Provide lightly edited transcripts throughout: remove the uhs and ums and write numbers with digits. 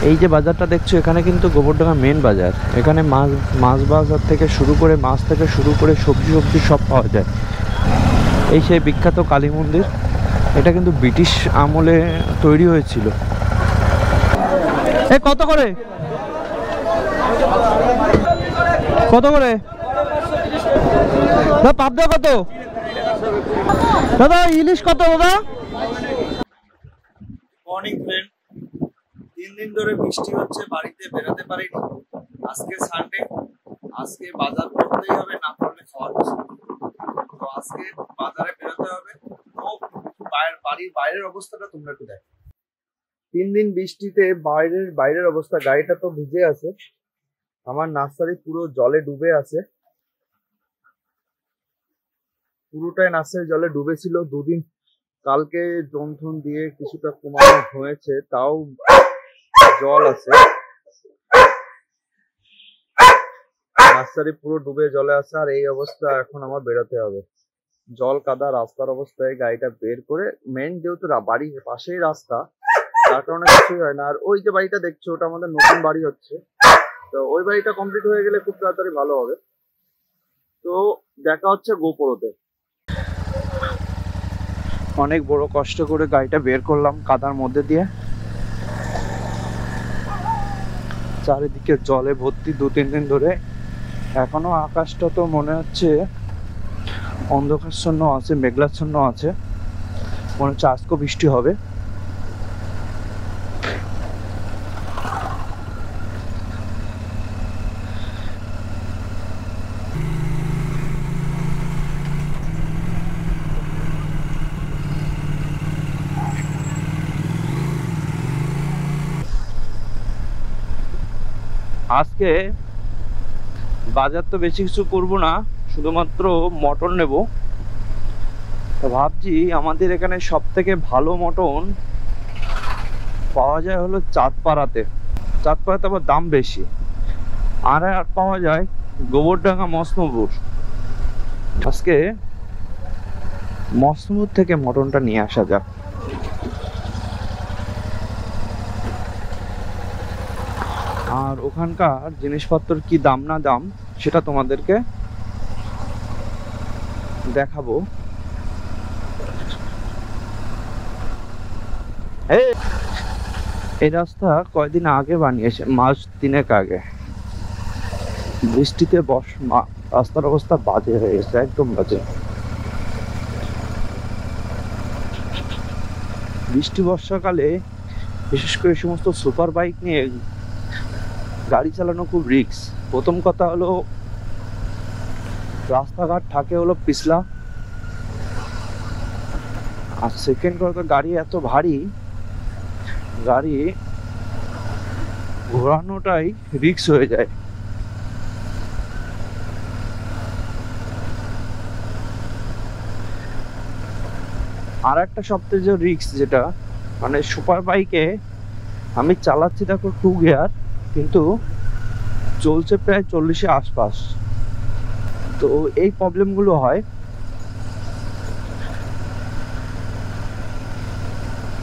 এই যে বাজারটা দেখছো, এখানে কিন্তু গোবরডাঙ্গা মেন বাজার। এখানে মাছ বাজার থেকে শুরু করে মাছ থেকে শুরু করে সবজি সব পাওয়া যায়। এই সেই বিখ্যাত কালী মন্দির, এটা কিন্তু ব্রিটিশ আমলে তৈরি হয়েছিল। এ কত করে, কত করে পাবদা কত দাদা, ইলিশ কত দাদা? মর্নিং ফ্রেন্ড, 3 দিন ধরে বৃষ্টি হচ্ছে, বাড়িতে বেরোতে পারিনি। আজকে সানডে, আজকে বাজার করতেই হবে, না করলে খাওয়ার কিছু। তো আজকে বাজারে বেরোতে হবে। তো বাড়ির বাইরের অবস্থাটা তোমরা একটু দেখো। 3 দিন বৃষ্টিতে বাইরের অবস্থা, গাড়িটা তো ভিজে আছে, আমার নার্সারি পুরো জলে ডুবে আছে, পুরোটাই নার্সারি জলে ডুবে ছিল। 2 দিন কালকে জমথন দিয়ে কিছুটা কমানো হয়েছে, তাও জল আছে, নার্সারি পুরো ডুবে জলে আছে। আর এই অবস্থা, এখন আমার বেরোতে হবে। জল কাদা রাস্তার অবস্থায় গাড়িটা বের করে, মেন যেহেতু বাড়ির পাশেই রাস্তা, তার কারণে কিছুই হয় না। আর ওই যে বাড়িটা দেখছো, ওটা আমাদের নতুন বাড়ি হচ্ছে, তো ওই বাড়িটা কমপ্লিট হয়ে গেলে খুব তাড়াতাড়ি ভালো হবে। তো দেখা হচ্ছে গোপুরতে। অনেক বড় কষ্ট করে গাড়িটা বের করলাম কাদার মধ্যে দিয়ে, চারিদিকে জলে ভর্তি 2-3 দিন ধরে। এখনো আকাশটা তো মনে হচ্ছে অন্ধকারচ্ছন্ন আছে, মেঘলাচ্ছন্ন আছে, মনে হচ্ছে আজকেও বৃষ্টি হবে। আজকে বাজার তো বেশি কিছু করবো না, শুধুমাত্র মটন নেব। তো ভাবছি আমাদের এখানে সব থেকে ভালো মটন পাওয়া যায় হলো চাঁদপাড়াতে। চাঁদপাড়াতে আবার দাম বেশি। আর পাওয়া যায় গোবরডাঙ্গা মসমপুর। আজকে মসমপুর থেকে মটনটা নিয়ে আসা যাক। আর ওখানকার জিনিসপত্র কি দাম না দাম সেটা তোমাদেরকে দেখাবো। এই রাস্তা কয়দিন আগে বানিয়েছে, মাস 3 আগে। বৃষ্টিতে রাস্তার অবস্থা বাজে হয়ে গেছে, একদম বাজে। বৃষ্টি বর্ষাকালে বিশেষ করে সমস্ত সুপার বাইক নিয়ে গাড়ি চালানো খুব রিস্ক। প্রথম কথা হলো রাস্তাঘাট থাকে হলো পিছলা, আর সেকেন্ড কথা গাড়ি এত ভারী, গাড়ি ঘোরানোটাই রিস্ক হয়ে যায়। আর একটা সবথেকে যে রিস্ক, যেটা মানে সুপার বাইকে আমি চালাচ্ছি দেখো 2 গিয়ার, কিন্তু চলছে প্রায় 40-এর আশপাশ। তো এই প্রবলেমগুলো হয়।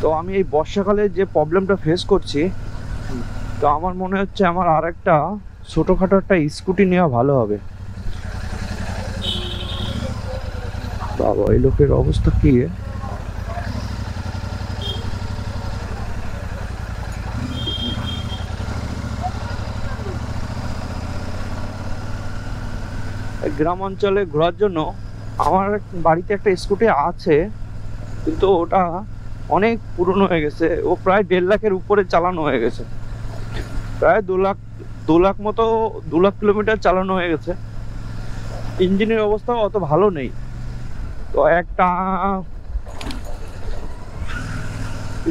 তো আমি এই বর্ষাকালে যে প্রবলেমটা ফেস করছি, তো আমার মনে হচ্ছে আমার আর একটা ছোটখাটো একটা স্কুটি নেওয়া ভালো হবে। বাবা, এই লোকের অবস্থা কি! গ্রাম অঞ্চলে ঘোরার জন্য আমার বাড়িতে একটা স্কুটি আছে, কিন্তু ওটা অনেক পুরনো হয়ে গেছে। ও প্রায় 1.5 লাখের উপরে চালানো হয়ে গেছে, প্রায় 2 লাখ মতো, 2 লাখ কিলোমিটার চালানো হয়ে গেছে। ইঞ্জিনের অবস্থা অত ভালো নেই। তো একটা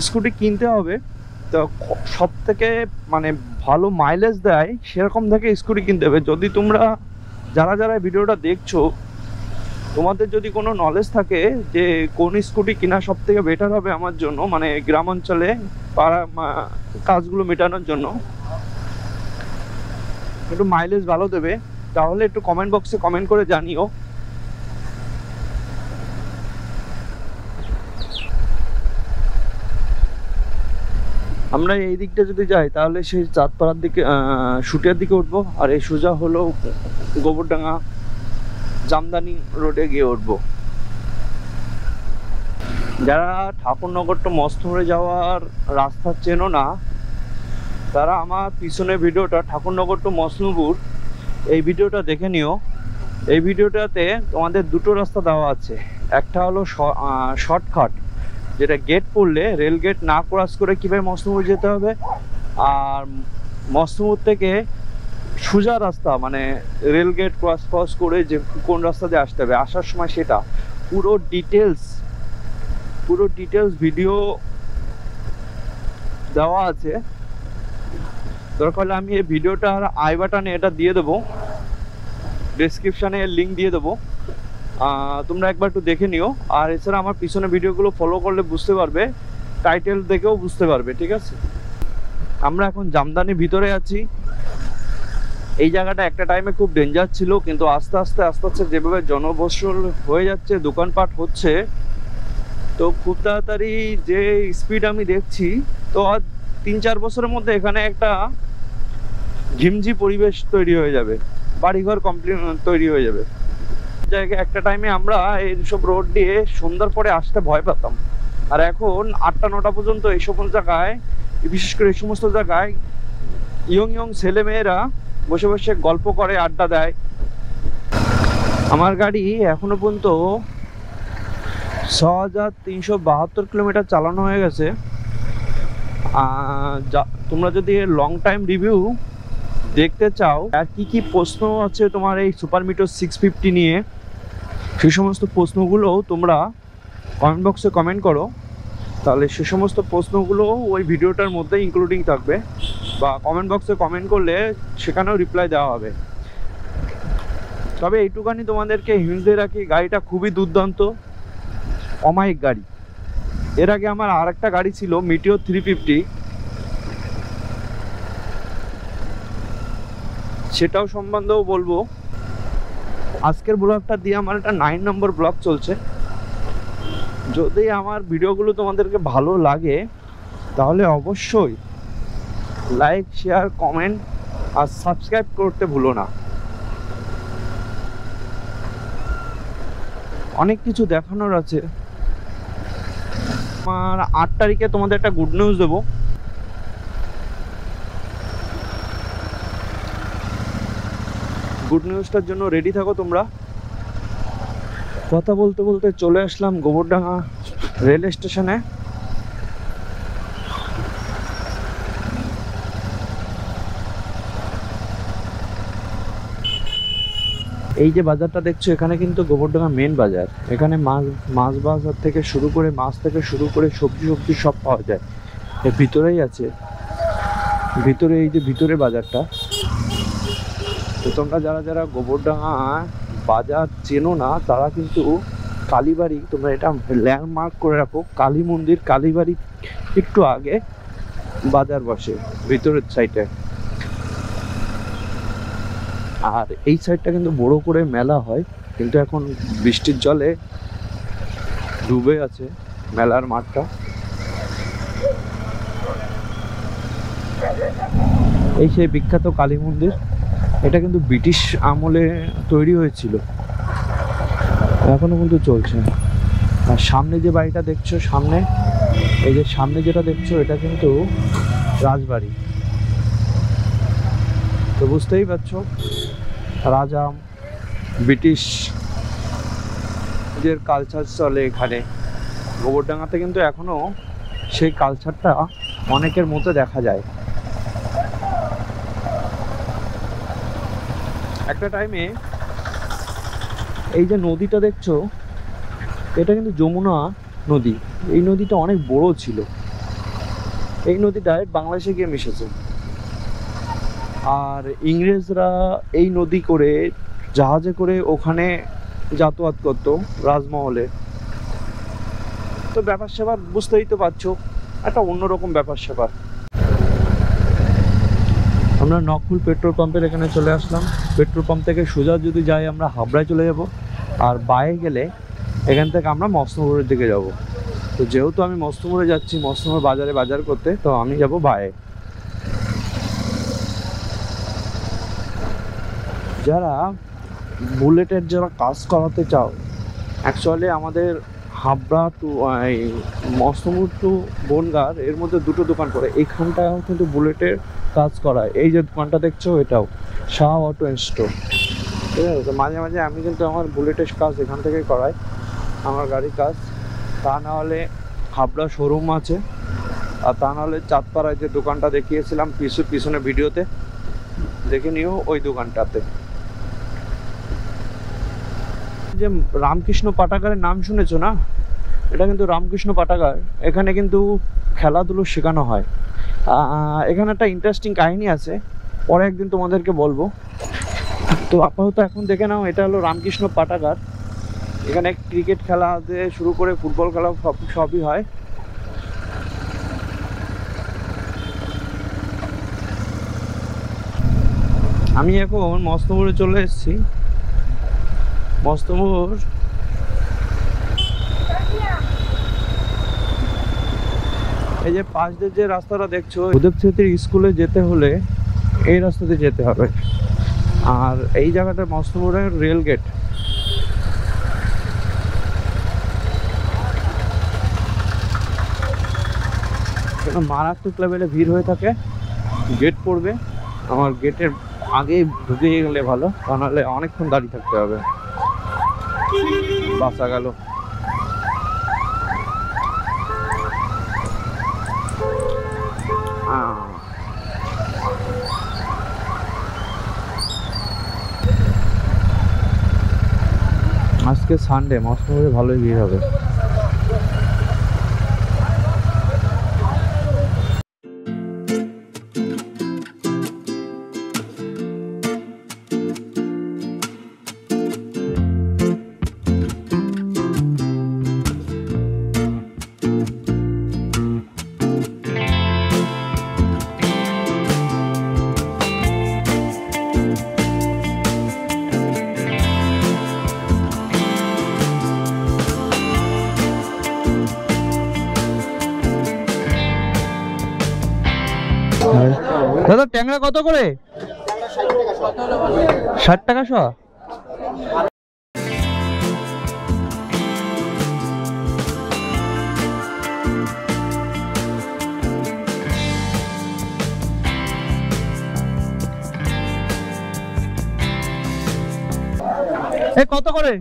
স্কুটি কিনতে হবে। তো সব থেকে মানে ভালো মাইলেজ দেয় সেরকম থেকে স্কুটি কিনতে হবে। যদি তোমরা যারা ভিডিওটা দেখছো, তোমাদের যদি কোনো নলেজ থাকে যে কোন স্কুটি কিনা সব থেকে বেটার হবে আমার জন্য, মানে গ্রাম অঞ্চলে কাজগুলো মেটানোর জন্য, একটু মাইলেজ ভালো দেবে, তাহলে একটু কমেন্ট বক্সে কমেন্ট করে জানিও। আমরা এই দিকটা যদি যাই তাহলে সেই চাঁদপাড়ার দিকে শুটিয়ার দিকে উঠবো, আর এই সোজা হলো গোবরডাঙ্গা জামদানি রোডে গিয়ে উঠবো। যারা ঠাকুরনগর টু মস্তমরে যাওয়ার রাস্তা চেনো না, তারা আমার পিছনে ভিডিওটা ঠাকুরনগর টু মসলুপুর এই ভিডিওটা দেখে নিও। এই ভিডিওটাতে তোমাদের দুটো রাস্তা দেওয়া আছে। একটা হলো শর্টকাট, যেটা গেট পড়লে রেল গেট না ক্রস করে কীভাবে মসলুপুর যেতে হবে, আর মসলুপুর থেকে সোজা রাস্তা মানে রেল গেট ক্রস করে যে কোন রাস্তা দিয়ে আসতে হবে আসার সময়, সেটা পুরো ডিটেলস ভিডিও দেওয়া আছে। দরকার হলে আমি এই ভিডিওটার আই বাটনে এটা দিয়ে দেবো, ডেসক্রিপশানে লিঙ্ক দিয়ে দেবো, তোমরা একবার একটু দেখে নিও। আর এছাড়া আমার পিছনে ভিডিওগুলো ফলো করলে বুঝতে পারবে, টাইটেল দেখেও বুঝতে পারবে, ঠিক আছে? আমরা এখন জামদানির ভিতরে আছি। এই জায়গাটা একটা টাইমে খুব ডেঞ্জার ছিল, কিন্তু আস্তে আস্তে যেভাবে জনবসল হয়ে যাচ্ছে, দোকানপাট হচ্ছে, তো খুব তাড়াতাড়ি যে স্পিড আমি দেখছি, তো আর 3-4 বছরের মধ্যে এখানে একটা ঝিমঝি পরিবেশ তৈরি হয়ে যাবে, বাড়িঘর কমপ্লিট তৈরি হয়ে যাবে। জায়গায় একটা টাইমে আমরা এইসব রোড দিয়ে সন্ধ্যার পরে আসতে ভয় পেতাম, আর এখন 8টা-9টা পর্যন্ত এই সমস্ত জায়গায়, বিশেষ করে এই সমস্ত জায়গায় ইয়ং ছেলেমেয়েরা বসে বসে গল্প করে, আড্ডা দেয়। আমার গাড়ি এখনো পর্যন্ত 6372 কিলোমিটার চালানো হয়ে গেছে। তোমরা যদি লং টাইম রিভিউ দেখতে চাও আর কি প্রশ্ন আছে তোমার এই সুপার মিটার 650 নিয়ে, সেই সমস্ত প্রশ্নগুলো তোমরা কমেন্ট বক্সে কমেন্ট করো, তাহলে সে সমস্ত প্রশ্নগুলো ওই ভিডিওটার মধ্যে ইনক্লুডিং থাকবে, বা কমেন্ট বক্সে কমেন্ট করলে সেখানেও রিপ্লাই দেওয়া হবে। তবে এইটুখানি তোমাদেরকে হিন্ট দিয়ে রাখি, গাড়িটা খুবই দুর্দান্ত, অমায়িক গাড়ি। এর আগে আমার আরেকটা গাড়ি ছিল মিটিওর 350, সেটাও সম্বন্ধেও বলবো। আজকের ব্লগটা দিয়ে আমার একটা 9 নম্বর ব্লগ চলছে। যদি আমার ভিডিওগুলো তোমাদেরকে ভালো লাগে তাহলে অবশ্যই লাইক, শেয়ার, কমেন্ট আর সাবস্ক্রাইব করতে ভুলো না। অনেক কিছু দেখানোর আছে। আমার 8 তারিখে তোমাদের একটা গুড নিউজ দেবো। গুড নিউজটার জন্য রেডি থাকো তোমরা। কথা বলতে বলতে চলে আসলাম গোবরডাঙ্গা রেল স্টেশনে। এই যে বাজারটা দেখছো, এখানে কিন্তু গোবরডাঙ্গা মেন বাজার। এখানে মাছ বাজার থেকে শুরু করে, মাছ থেকে শুরু করে সবজি সব পাওয়া যায়। এর ভিতরেই আছে, ভিতরে এই যে ভিতরে বাজারটা। তো তোমরা যারা গোবরডাঙ্গা বাজার চেনো না, তারা কিন্তু কালীবাড়ি, তোমরা এটা ল্যান্ডমার্ক করে রাখো, কালী মন্দির, কালীবাড়ি একটু আগে বাজার বসে ভিতরের সাইডে। আর এই সাইডটা কিন্তু বড় করে মেলা হয়, কিন্তু এখন বৃষ্টির জলে ডুবে আছে মেলার মাঠটা। এই সেই বিখ্যাত কালী মন্দির, এটা কিন্তু ব্রিটিশ আমলে তৈরি হয়েছিল, এখনো কিন্তু চলছে। আর সামনে যে বাড়িটা দেখছো, সামনে এই যে সামনে যেটা দেখছো, এটা কিন্তু রাজবাড়ি। তো বুঝতেই পারছো, রাজা ব্রিটিশ যে কালচার চলে এখানে। গোবরডাঙ্গাতে কিন্তু এখনো সেই কালচারটা অনেকের মধ্যে দেখা যায়। একটা টাইমে এই যে নদীটা দেখছো, এটা কিন্তু যমুনা নদী। এই নদীটা অনেক বড় ছিল। এই নদীটায় বাংলাদেশে গিয়ে মিশেছে, আর ইংরেজরা এই নদী করে জাহাজে করে ওখানে যাতায়াত করতো রাজমহলে। তো ব্যাপার স্যাপার বুঝতেই তো পারছো, একটা অন্যরকম ব্যাপার স্যাপার। আমরা নকফুল পেট্রোল পাম্পের এখানে চলে আসলাম। পেট্রোল পাম্প থেকে সোজা যদি যাই আমরা হাবড়ায় চলে যাব, আর বাইরে গেলে এখান থেকে আমরা মসনপুরের দিকে যাব। তো যেহেতু আমি মস্তমোড়ে যাচ্ছি, মস্তমোড় বাজারে বাজার করতে, তো আমি যাব বায়ে। যারা বুলেটের যারা কাজ করাতে চাও, অ্যাকচুয়ালি আমাদের হাবড়া টু মস্তমোড় টু বনগাঁ এর মধ্যে দুটো দোকান পড়ে। এইখানটাও কিন্তু বুলেটের কাজ করায়। এই যে দোকানটা দেখছো, এটাও শাহ অটো স্টোর, ঠিক আছে? তো মাঝে মাঝে আমি কিন্তু আমার বুলেটের কাজ এখান থেকেই করাই, আমার গাড়ির কাজ। তা না হলে হাবড়া শোরুম আছে, আর তা না হলে চাঁদপাড়ায় যে দোকানটা দেখিয়েছিলাম পিছনে ভিডিওতে, দেখে নিও ওই দোকানটাতে। যে রামকৃষ্ণ পাঠাগারের নাম শুনেছো না? এটা কিন্তু রামকৃষ্ণ পাঠাগার। এখানে কিন্তু খেলাধুলো শেখানো হয়। এখানে একটা ইন্টারেস্টিং কাহিনী আছে, পরে একদিন তোমাদেরকে বলবো। তো আপাতত এখন দেখে নাও, এটা হলো রামকৃষ্ণ পাঠাগার। এখানে ক্রিকেট খেলা থেকে শুরু করে ফুটবল খেলা সবই হয়। আমি এখন মস্তমোড়ে চলে এসেছি। মস্তমোড় এই যে পাশ দিয়ে যে রাস্তাটা দেখছো, উদয় স্মৃতির স্কুলে যেতে হলে এই রাস্তাতে যেতে হবে। আর এই জায়গাটা মস্তমোড়ের রেল গেট। মারাত্মক লেভেলে ভিড় হয়ে থাকে। গেট পড়বে, আমার গেটের আগেই ঢুকে গেলে ভালো, তা নাহলে অনেকক্ষণ দাঁড়িয়ে থাকতে হবে। বাসা গেল। আজকে সানডে, মস্তমোড়ে ভালোই ভিড় হবে। দাদা ট্যাংরা কত করে? 60 টাকা শ। এ কত করে?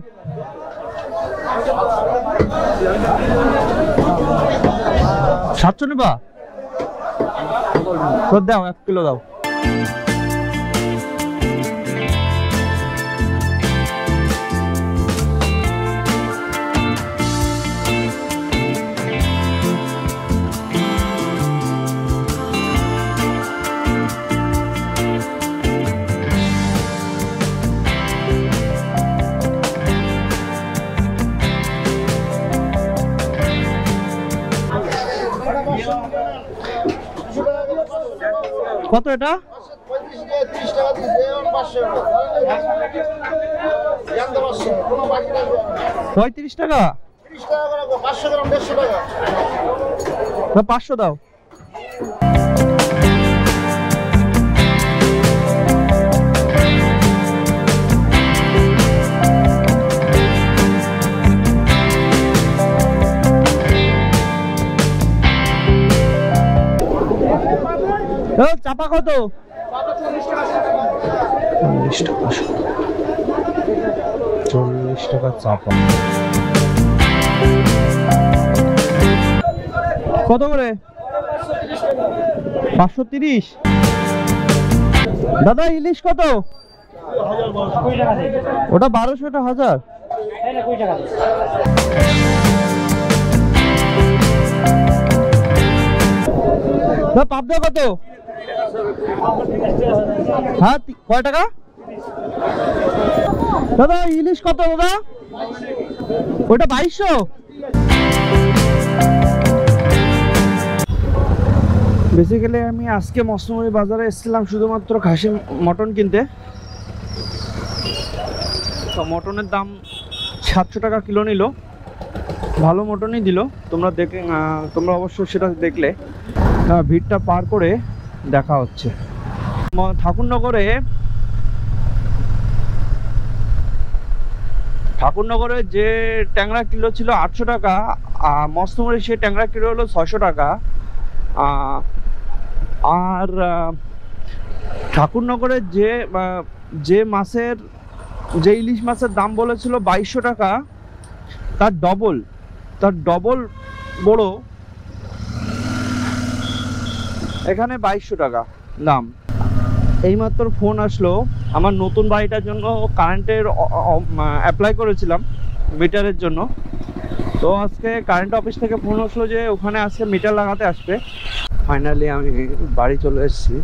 700 নিবা? দাও 1 কিলো দাও। কত এটা? 35 টাকা। 500 দাও। চাপা কত? 40 টাকা চাপা। কত করে? 530। দাদা ইলিশ কত? ওটা 1200, এটা 1000। পাবদা কত? হ্যাঁ কয় টাকা? দাদা ইলিশ কত দাদা? ওটা 2200। বেসিক্যালি আমি আজকে মস্তমোড়ি বাজারে এসেছিলাম শুধুমাত্র খাসি মটন কিনতে। তো মটনের দাম 700 টাকা কিলো নিল। ভালো মটনই দিল। তোমরা দেখে তোমরা অবশ্য সেটা দেখলে। ভিড়টা পার করে দেখা হচ্ছে ঠাকুরনগরে যে ট্যাংরা কিলো ছিল 800 টাকা, মস্তমরে সে ট্যাংরা কিলো হলো 600 টাকা। আর ঠাকুরনগরে যে মাছের যে ইলিশ মাছের দাম বলেছিল 2200 টাকা, তার ডবল বড় এখানে 2200 টাকা দাম। এইমাত্র ফোন আসলো, আমার নতুন বাড়িটার জন্য কারেন্টের অ্যাপ্লাই করেছিলালাম মিটারের জন্য। তো আজকে কারেন্ট অফিস থেকে ফোন আসলো যে ওখানে আজকে মিটার লাগাতে আসবে। ফাইনালি আমি বাড়ি চলে এসেছি।